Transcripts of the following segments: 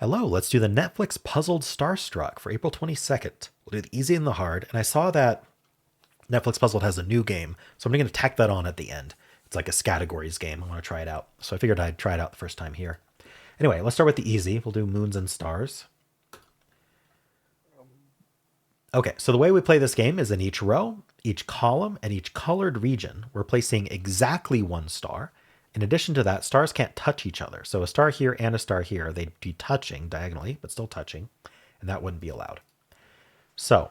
Hello, let's do the Netflix puzzled Starstruck for April 22nd. We'll do the easy and the hard. And I saw that Netflix Puzzled has a new game, so I'm going to tack that on at the end. It's like a Scattergories game. I want to try it out. So I figured I'd try it out the first time here. Anyway, let's start with the easy. We'll do moons and stars. Okay, so the way we play this game is in each row, each column, and each colored region, we're placing exactly one star. In addition to that, stars can't touch each other. So a star here and a star here, they'd be touching diagonally, but still touching, and that wouldn't be allowed. So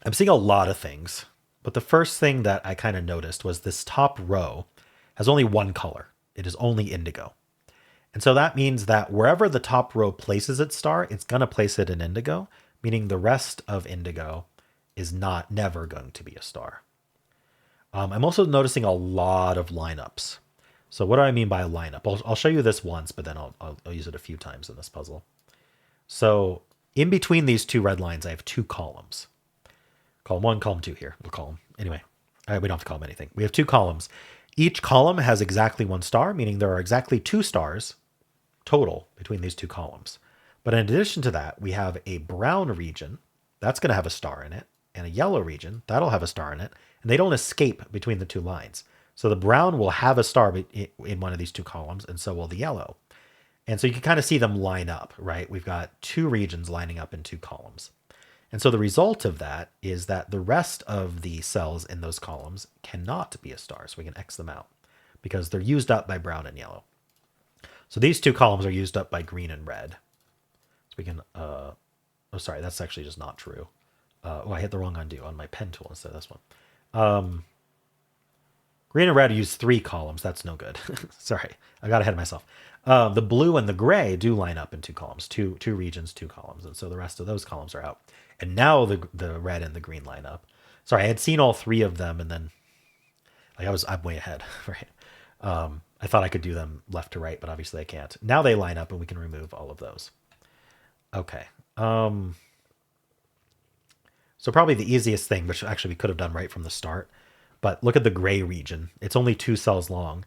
I'm seeing a lot of things, but the first thing that I kind of noticed was this top row has only one color. It is only indigo. And so that means that wherever the top row places its star, it's going to place it in indigo, meaning the rest of indigo is never going to be a star. I'm also noticing a lot of lineups. So what do I mean by a lineup? I'll show you this once, but then I'll use it a few times in this puzzle. So in between these two red lines, I have two columns. Column 1, column 2 here. We'll call them. Anyway, we don't have to call them anything. We have two columns. Each column has exactly one star, meaning there are exactly two stars total between these two columns. But in addition to that, we have a brown region. That's going to have a star in it. And a yellow region. That'll have a star in it. And they don't escape between the two lines. So the brown will have a star in one of these two columns, and so will the yellow. And so you can kind of see them line up, right? We've got two regions lining up in two columns. And so the result of that is that the rest of the cells in those columns cannot be a star. So we can X them out because they're used up by brown and yellow. So these two columns are used up by green and red. So we can, oh, sorry, that's actually just not true. I hit the wrong undo on my pen tool instead of this one. Green and red use three columns. That's no good. Sorry, I got ahead of myself. The blue and the gray do line up in two columns, two regions, two columns. And so the rest of those columns are out. And now the red and the green line up. Sorry, I had seen all three of them and then I'm way ahead, right? I thought I could do them left to right, but obviously I can't. Now they line up and we can remove all of those. Okay. So probably the easiest thing, which actually we could have done right from the start, but look at the gray region. It's only two cells long.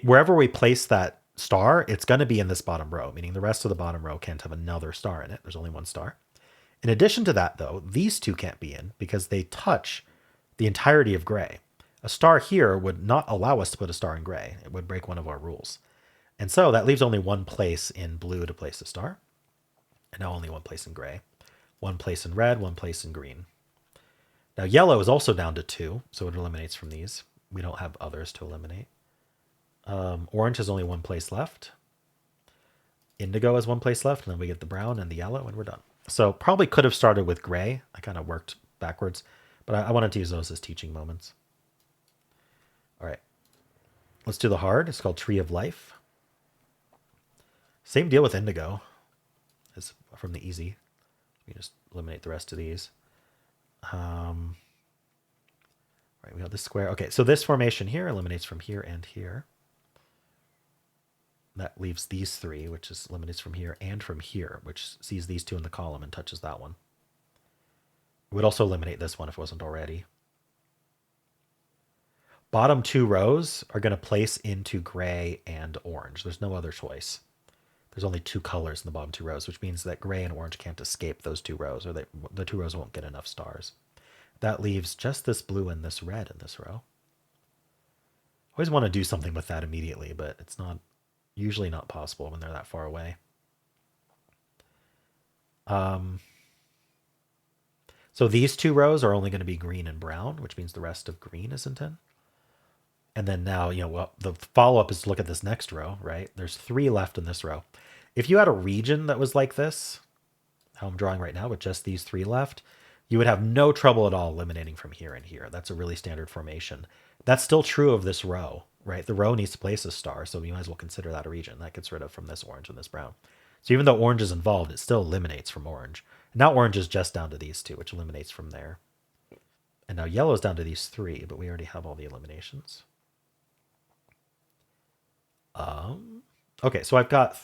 Wherever we place that star, it's going to be in this bottom row, meaning the rest of the bottom row can't have another star in it. There's only one star. In addition to that, though, these two can't be in because they touch the entirety of gray. A star here would not allow us to put a star in gray. It would break one of our rules. And so that leaves only one place in blue to place a star. And now only one place in gray. One place in red, one place in green. Now yellow is also down to 2, so it eliminates from these. We don't have others to eliminate. Orange has only one place left. Indigo has one place left, and then we get the brown and the yellow, and we're done. So probably could have started with gray. I kind of worked backwards, but I wanted to use those as teaching moments. All right, let's do the hard. It's called Tree of Life. Same deal with indigo as from the easy. We just eliminate the rest of these. Right, we got this square. Okay, so this formation here eliminates from here and here. That leaves these three, which is eliminates from here and from here, which sees these two in the column and touches that one. It would also eliminate this one if it wasn't already. Bottom two rows are going to place into gray and orange. There's no other choice. There's only two colors in the bottom two rows, which means that gray and orange can't escape those two rows, or the two rows won't get enough stars. That leaves just this blue and this red in this row. I always want to do something with that immediately, but it's usually not possible when they're that far away. So these two rows are only going to be green and brown, which means the rest of green isn't in. And then now, the follow-up is to look at this next row, right? There's 3 left in this row. If you had a region that was like this, how I'm drawing right now with just these 3 left, you would have no trouble at all eliminating from here and here. That's a really standard formation. That's still true of this row, right? The row needs to place a star, so you might as well consider that a region. That gets rid of from this orange and this brown. So even though orange is involved, it still eliminates from orange. Now orange is just down to these 2, which eliminates from there. And now yellow is down to these 3, but we already have all the eliminations. Okay, so I've got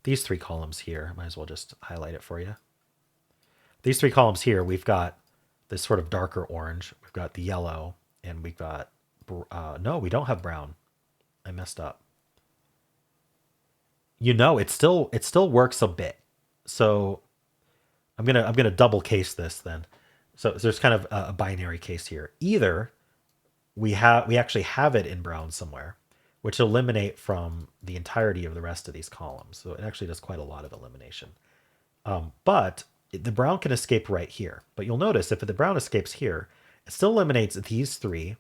these 3 columns here. Might as well just highlight it for you. These 3 columns here, we've got this sort of darker orange. We've got the yellow, and we've got, no, we don't have brown. I messed up. it still works a bit. So I'm gonna double case this then. So there's kind of a binary case here. Either we actually have it in brown somewhere, which eliminate from the entirety of the rest of these columns. So it actually does quite a lot of elimination. But the brown can escape right here. But you'll notice if the brown escapes here, it still eliminates these three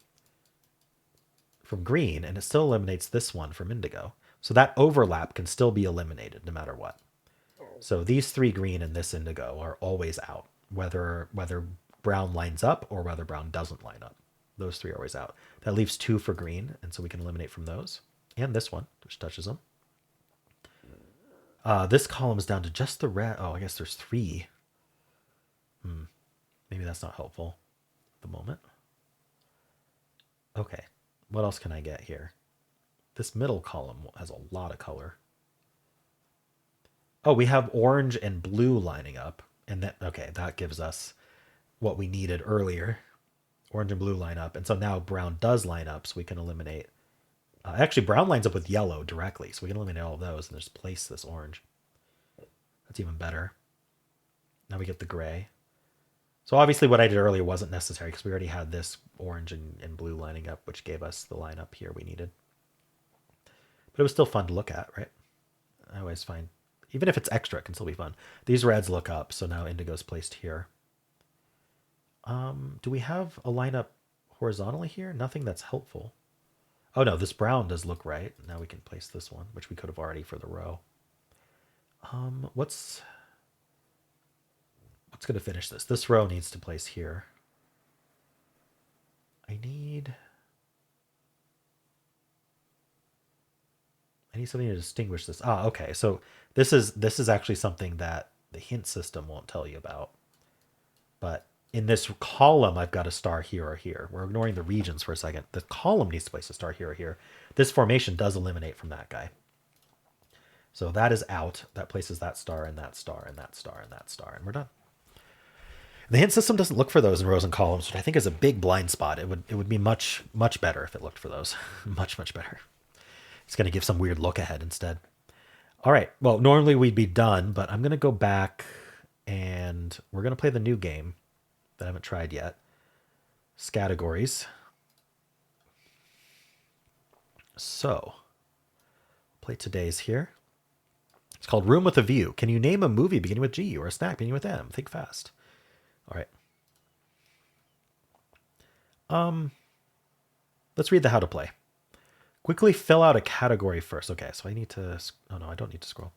from green, and it still eliminates this one from indigo. So that overlap can still be eliminated no matter what. So these three green and this indigo are always out, whether brown lines up or whether brown doesn't line up. Those three are always out. That leaves two for green, and so we can eliminate from those. And this one, which touches them. This column is down to just the red. Oh, I guess there's three. Maybe that's not helpful at the moment. Okay, what else can I get here? This middle column has a lot of color. Oh, we have orange and blue lining up. And that, okay, that gives us what we needed earlier. Orange and blue line up. And so now brown does line up, so we can eliminate. Actually, brown lines up with yellow directly, so we can eliminate all of those and just place this orange. That's even better. Now we get the gray. So obviously what I did earlier wasn't necessary because we already had this orange and blue lining up, which gave us the line up here we needed. But it was still fun to look at, right? I always find, even if it's extra, it can still be fun. These reds look up, so now indigo's placed here. Do we have a lineup horizontally here? Nothing that's helpful. Oh no, this brown does look right. Now we can place this one, which we could have already for the row. What's going to finish this? This row needs to place here. I need something to distinguish this. Ah, okay. So this is actually something that the hint system won't tell you about. But in this column, I've got a star here or here. We're ignoring the regions for a second. The column needs to place a star here or here. This formation does eliminate from that guy. So that is out. That places that star and that star and that star and that star, and we're done. The hint system doesn't look for those in rows and columns, which I think is a big blind spot. It would be much better if it looked for those. much better. It's going to give some weird look ahead instead. All right. Well, normally we'd be done, but I'm going to go back and we're going to play the new game that I haven't tried yet. Scattergories. So, play today's here. It's called Room with a View. Can you name a movie beginning with G or a snack beginning with M? Think fast. All right. Let's read the how to play. Quickly fill out a category first. Okay, so I need to... Oh, no, I don't need to scroll.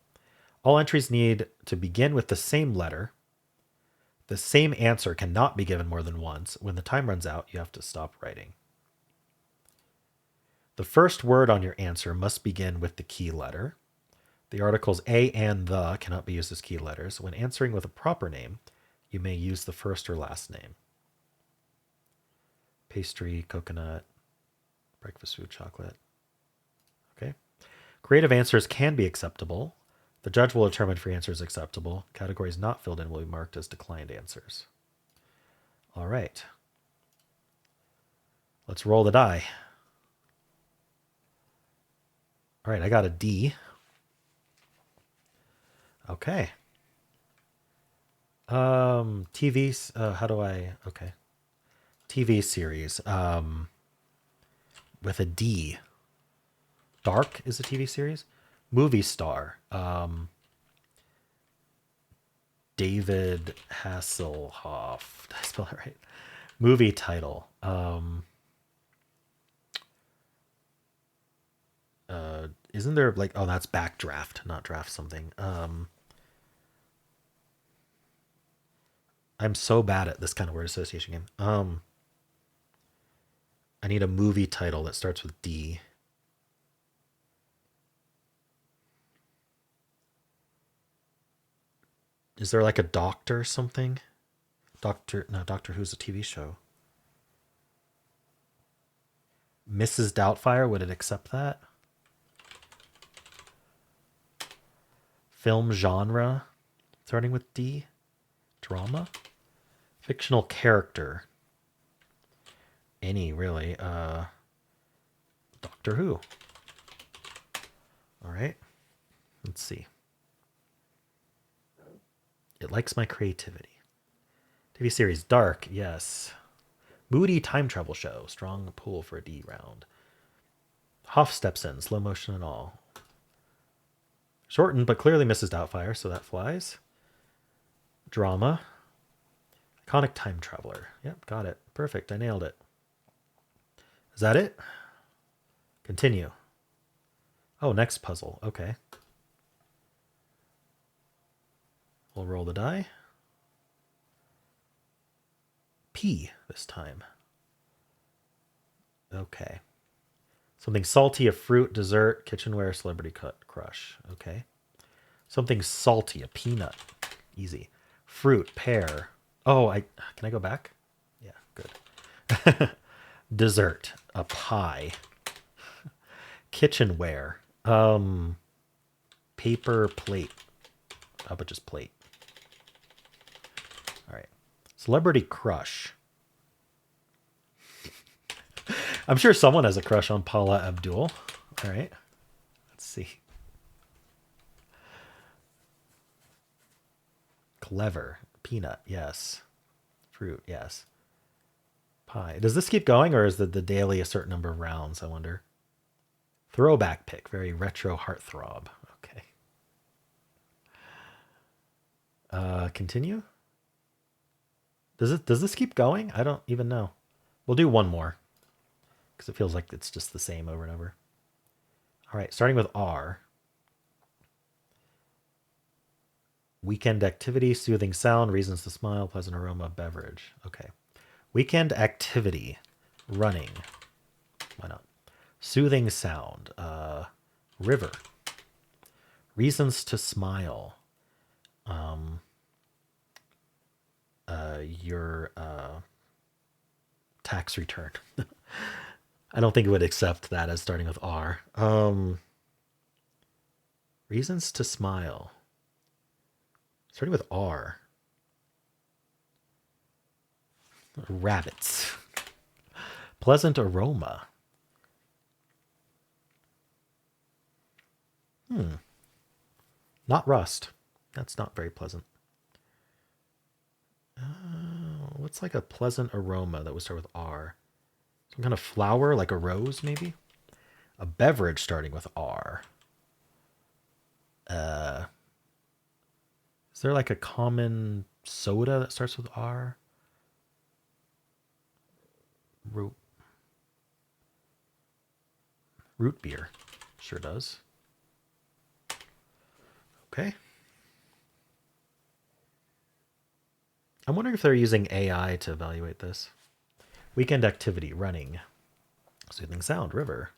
All entries need to begin with the same letter. The same answer cannot be given more than once. When the time runs out, you have to stop writing. The first word on your answer must begin with the key letter. The articles a and the cannot be used as key letters. When answering with a proper name, you may use the first or last name. Pastry, coconut, breakfast food, chocolate. Okay. Creative answers can be acceptable. The judge will determine if your answer is acceptable. Categories not filled in will be marked as declined answers. All right. Let's roll the die. All right, I got a D. Okay. TV, how do I, okay. TV series, with a D. Dark is a TV series. Movie star, David Hasselhoff. Did I spell that right? Movie title, isn't there like, oh, that's Backdraft, not Draft something. I'm so bad at this kind of word association game. I need a movie title that starts with D. Is there like a Doctor something? Doctor Who's a TV show. Mrs. Doubtfire, would it accept that? Film genre, starting with D. Drama. Fictional character. Any, really. Doctor Who. All right. Let's see. It likes my creativity. TV series Dark, yes. Moody time travel show. Strong pull for a D round. Hoff steps in, slow motion and all. Shortened, but clearly Mrs. Doubtfire, so that flies. Drama. Iconic time traveler. Yep, got it. Perfect, I nailed it. Is that it? Continue. Oh, next puzzle. Okay. We'll roll the die. P this time. Okay. Something salty, a fruit, dessert, kitchenware, celebrity cut, crush. Okay. Something salty, a peanut. Easy. Fruit, pear. Oh, can I go back? Yeah, good. Dessert, a pie. Kitchenware. Paper plate. How about just plate? All right. Celebrity crush. I'm sure someone has a crush on Paula Abdul. All right. Let's see. Clever. Peanut, yes. Fruit, yes. Pie. Does this keep going, or is the daily a certain number of rounds, I wonder? Throwback pick. Very retro heartthrob. Okay. Continue? Does this keep going? I don't even know. We'll do one more, because it feels like it's just the same over and over. All right, starting with R. Weekend activity, soothing sound, reasons to smile, pleasant aroma, beverage. Okay. Weekend activity, running. Why not? Soothing sound, river. Reasons to smile. Your tax return. I don't think it would accept that as starting with R. Reasons to smile. Starting with R. Rabbits. Pleasant aroma. Not rust. That's not very pleasant. What's like a pleasant aroma that would start with R? Some kind of flower, like a rose, maybe? A beverage starting with R. Is there like a common soda that starts with R? Root beer. Sure does. Okay. I'm wondering if they're using AI to evaluate this. Weekend activity, running. Soothing sound, river.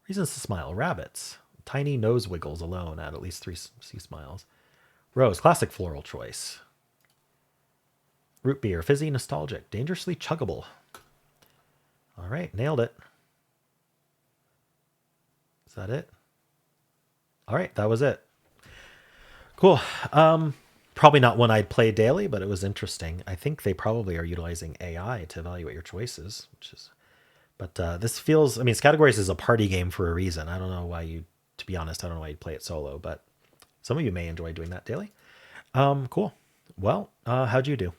Reasons to smile, rabbits. Tiny nose wiggles alone add at least 3 smiles. Rose, classic floral choice. Root beer, fizzy, nostalgic, dangerously chuggable. All right, nailed it. Is that it? All right, that was it. Cool. Probably not one I'd play daily, but it was interesting. I think they probably are utilizing AI to evaluate your choices, which is. But this feels. I mean, Scattergories is a party game for a reason. I don't know why you. To be honest, I don't know why you'd play it solo, but some of you may enjoy doing that daily. Cool. Well, how'd you do?